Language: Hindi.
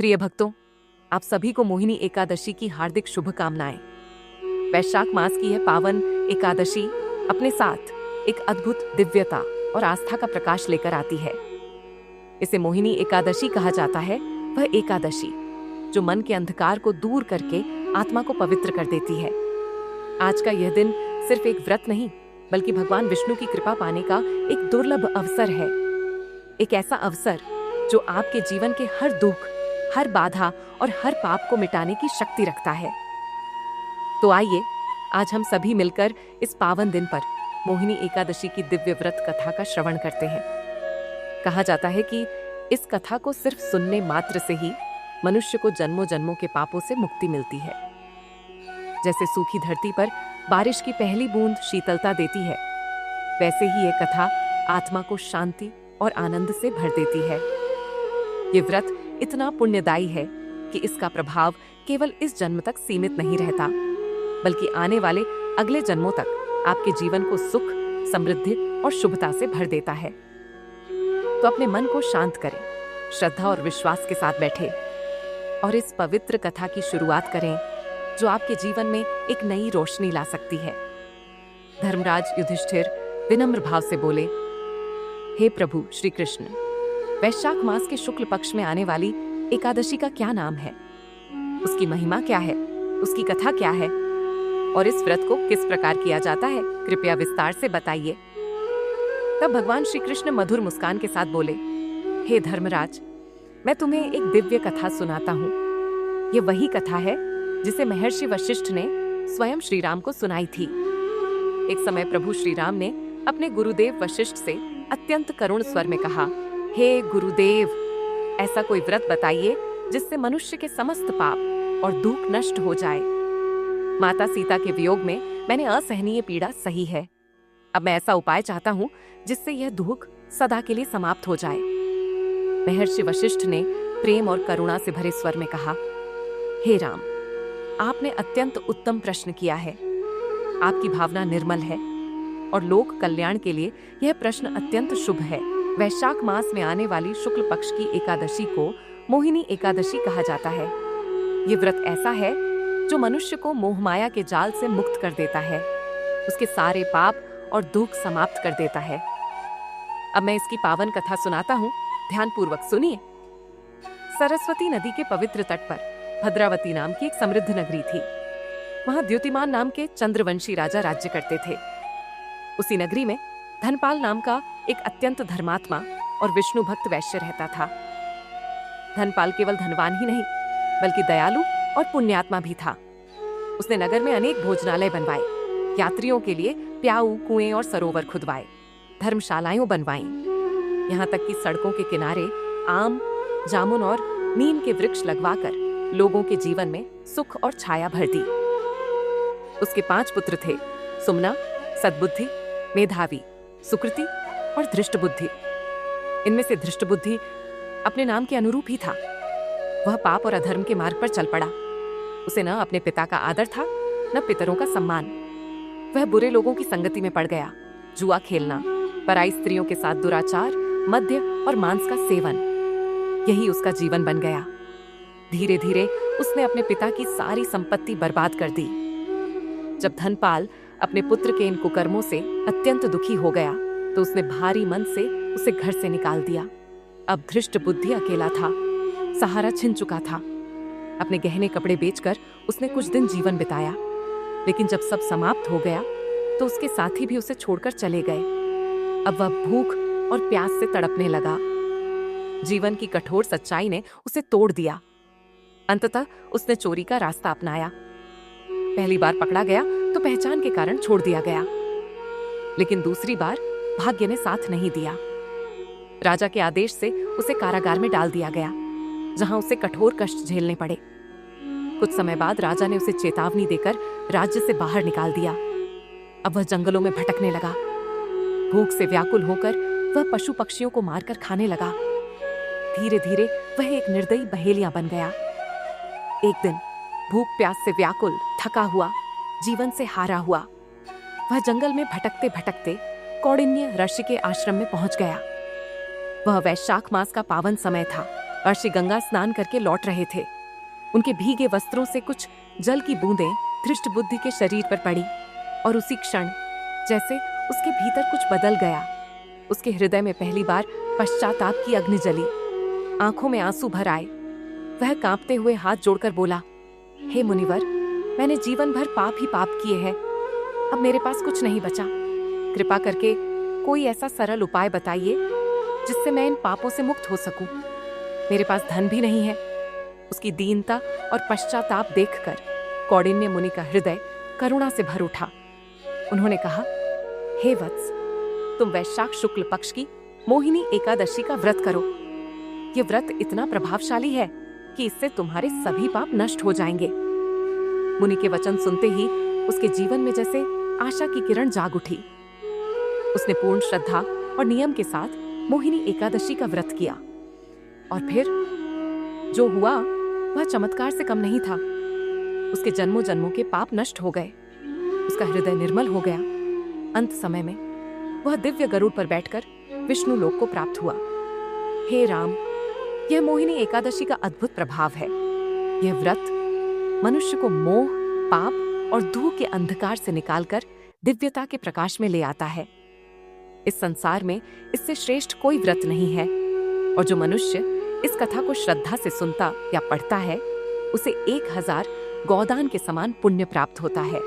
प्रिय भक्तों, आप सभी को मोहिनी एकादशी की हार्दिक शुभकामनाएं। वैशाख मास की यह पावन एकादशी अपने साथ एक अद्भुत दिव्यता और आस्था का प्रकाश लेकर आती है। इसे मोहिनी एकादशी कहा जाता है, वह एकादशी जो मन के अंधकार को दूर करके आत्मा को पवित्र कर देती है। आज का यह दिन सिर्फ एक व्रत नहीं, बल्कि भगवान विष्णु की कृपा पाने का एक दुर्लभ अवसर है। एक ऐसा अवसर जो आपके जीवन के हर दुख, हर बाधा और हर पाप को मिटाने की शक्ति रखता है। तो आइए आज हम सभी मिलकर इस पावन दिन पर मोहिनी एकादशी की दिव्य व्रत कथा का श्रवण करते हैं। कहा जाता है कि इस कथा को सिर्फ सुनने मात्र से ही मनुष्य को जन्मों जन्मों के पापों से मुक्ति मिलती है। जैसे सूखी धरती पर बारिश की पहली बूंद शीतलता देती है, वैसे ही यह कथा आत्मा को शांति और आनंद से भर देती है। ये व्रत इतना पुण्यदायी है कि इसका प्रभाव केवल इस जन्म तक सीमित नहीं रहता, बल्कि आने वाले अगले जन्मों तक आपके जीवन को सुख, समृद्धि और शुभता से भर देता है। तो अपने मन को शांत करें, श्रद्धा और विश्वास के साथ बैठे और इस पवित्र कथा की शुरुआत करें, जो आपके जीवन में एक नई रोशनी ला सकती है। धर्मराज युधिष्ठिर विनम्र भाव से बोले, हे प्रभु श्री कृष्ण, वैशाख मास के शुक्ल पक्ष में आने वाली एकादशी का क्या नाम है? उसकी महिमा क्या है? उसकी कथा क्या है? और इस व्रत को किस प्रकार किया जाता है? कृपया विस्तार से बताइए। तब भगवान श्री कृष्ण मधुर मुस्कान के साथ बोले, हे धर्मराज, मैं तुम्हें एक दिव्य कथा सुनाता हूँ। ये वही कथा है जिसे महर्षि वशिष्ठ ने स्वयं श्री राम को सुनाई थी। एक समय प्रभु श्री राम ने अपने गुरुदेव वशिष्ठ से अत्यंत करुण स्वर में कहा, हे गुरुदेव, ऐसा कोई व्रत बताइए जिससे मनुष्य के समस्त पाप और दुख नष्ट हो जाए। माता सीता के वियोग में मैंने असहनीय पीड़ा सही है। अब मैं ऐसा उपाय चाहता हूँ जिससे यह दुख सदा के लिए समाप्त हो जाए। महर्षि वशिष्ठ ने प्रेम और करुणा से भरे स्वर में कहा, हे राम, आपने अत्यंत उत्तम प्रश्न किया है। आपकी भावना निर्मल है और लोक कल्याण के लिए यह प्रश्न अत्यंत शुभ है। वैशाख मास में आने वाली शुक्ल पक्ष की एकादशी को मोहिनी एकादशी कहा जाता है। ये व्रत ऐसा है जो मनुष्य को मोहमाया के जाल से मुक्त कर देता है, उसके सारे पाप और दुख समाप्त कर देता है। अब मैं इसकी पावन कथा सुनाता हूँ, ध्यानपूर्वक सुनिए। सरस्वती नदी के पवित्र तट पर भद्रावती नाम की एक समृद्ध नगरी थी। वहां द्युतिमान नाम के चंद्रवंशी राजा राज्य करते थे। उसी नगरी में धनपाल नाम का एक अत्यंत धर्मात्मा और विष्णु भक्त वैश्य रहता था। धनपाल केवल धनवान ही नहीं, बल्कि दयालु और पुण्यात्मा भी था। उसने नगर में अनेक भोजनालय बनवाए, यात्रियों के लिए प्याऊ, कुएं और सरोवर खुदवाए, धर्मशालाएं बनवाईं। यहाँ तक कि सड़कों के किनारे आम, जामुन और नीम के वृक्ष लगवाकर लोगों के जीवन में सुख और छाया भर दी। उसके 5 पुत्र थे, सुमना, सद्बुद्धि, मेधावी, सुकृति और धृष्टबुद्धि। इनमें से धृष्टबुद्धि अपने नाम के अनुरूप ही था। वह पाप और अधर्म के मार्ग पर चल पड़ा। उसे न अपने पिता का आदर था, न पितरों का सम्मान। वह बुरे लोगों की संगति में पड़ गया। जुआ खेलना, पराई स्त्रियों के साथ दुराचार, मद्य और मांस का सेवन, यही उसका जीवन बन गया। धीरे धीरे उसने अपने पिता की सारी संपत्ति बर्बाद कर दी। जब धनपाल अपने पुत्र के इन कुकर्मों से अत्यंत दुखी हो गया, तो उसने भारी मन से उसे घर से निकाल दिया। अब धृष्ट बुद्धि अकेला था, सहारा छिन चुका था। अपने गहने कपड़े बेचकर उसने कुछ दिन जीवन बिताया, लेकिन जब सब समाप्त हो गया तो उसके साथी भी उसे छोड़कर चले गए। अब वह भूख और प्यास से तड़पने लगा। जीवन की कठोर सच्चाई ने उसे तोड़ दिया। अंततः उसने चोरी का रास्ता अपनाया। पहली बार पकड़ा गया तो पहचान के कारण छोड़ दिया गया, लेकिन दूसरी बार भाग्य ने साथ नहीं दिया। राजा के आदेश से उसे कारागार में डाल दिया गया, जहां उसे कठोर कष्ट झेलने पड़े। कुछ समय बाद राजा ने उसे चेतावनी देकर राज्य से बाहर निकाल दिया। अब वह जंगलों में भटकने लगा। भूख से व्याकुल होकर वह पशु पक्षियों को मारकर खाने लगा। धीरे धीरे वह एक निर्दयी बहेलिया बन गया। एक दिन भूख प्यास से व्याकुल, थका हुआ, जीवन से हारा हुआ, वह जंगल में भटकते भटकते कौंडिन्य ऋषि के आश्रम में पहुंच गया। वह वैशाख मास का पावन समय था। ऋषि गंगा स्नान करके लौट रहे थे। उनके भीगे वस्त्रों से कुछ जल की बूंदें धृष्ट बुद्धि के शरीर पर पड़ी और उसी क्षण जैसे उसके भीतर कुछ बदल गया। उसके हृदय में पहली बार पश्चाताप की अग्नि जली, आंखों में आंसू भर आए। वह कांपते हुए हाथ जोड़कर बोला, हे मुनिवर, मैंने जीवन भर पाप ही पाप किए हैं। अब मेरे पास कुछ नहीं बचा। कृपा करके कोई ऐसा सरल उपाय बताइए जिससे मैं इन पापों से मुक्त हो सकूं। मेरे पास धन भी नहीं है। उसकी दीनता और पश्चाताप देखकर कौंडिन्य मुनि का हृदय करुणा से भर उठा। उन्होंने कहा, हे वत्स, तुम वैशाख शुक्ल पक्ष की मोहिनी एकादशी का व्रत करो। ये व्रत इतना प्रभावशाली है कि इससे तुम्हारे सभी पाप नष्ट हो जाएंगे। मुनि के वचन सुनते ही उसके जीवन में जैसे आशा की किरण जाग उठी। उसने पूर्ण श्रद्धा और नियम के साथ मोहिनी एकादशी का व्रत किया और फिर जो हुआ वह चमत्कार से कम नहीं था। उसके जन्मों जन्मों के पाप नष्ट हो गए। उसका हृदय निर्मल हो गया। अंत समय में वह दिव्य गरुड़ पर बैठकर विष्णु लोक को प्राप्त हुआ। हे राम, यह मोहिनी एकादशी का अद्भुत प्रभाव है। यह व्रत मनुष्य को मोह, पाप और दुह के अंधकार से निकालकर दिव्यता के प्रकाश में ले आता है। इस संसार में इससे श्रेष्ठ कोई व्रत नहीं है और जो मनुष्य इस कथा को श्रद्धा से सुनता या पढ़ता है उसे 1000 गौदान के समान पुण्य प्राप्त होता है।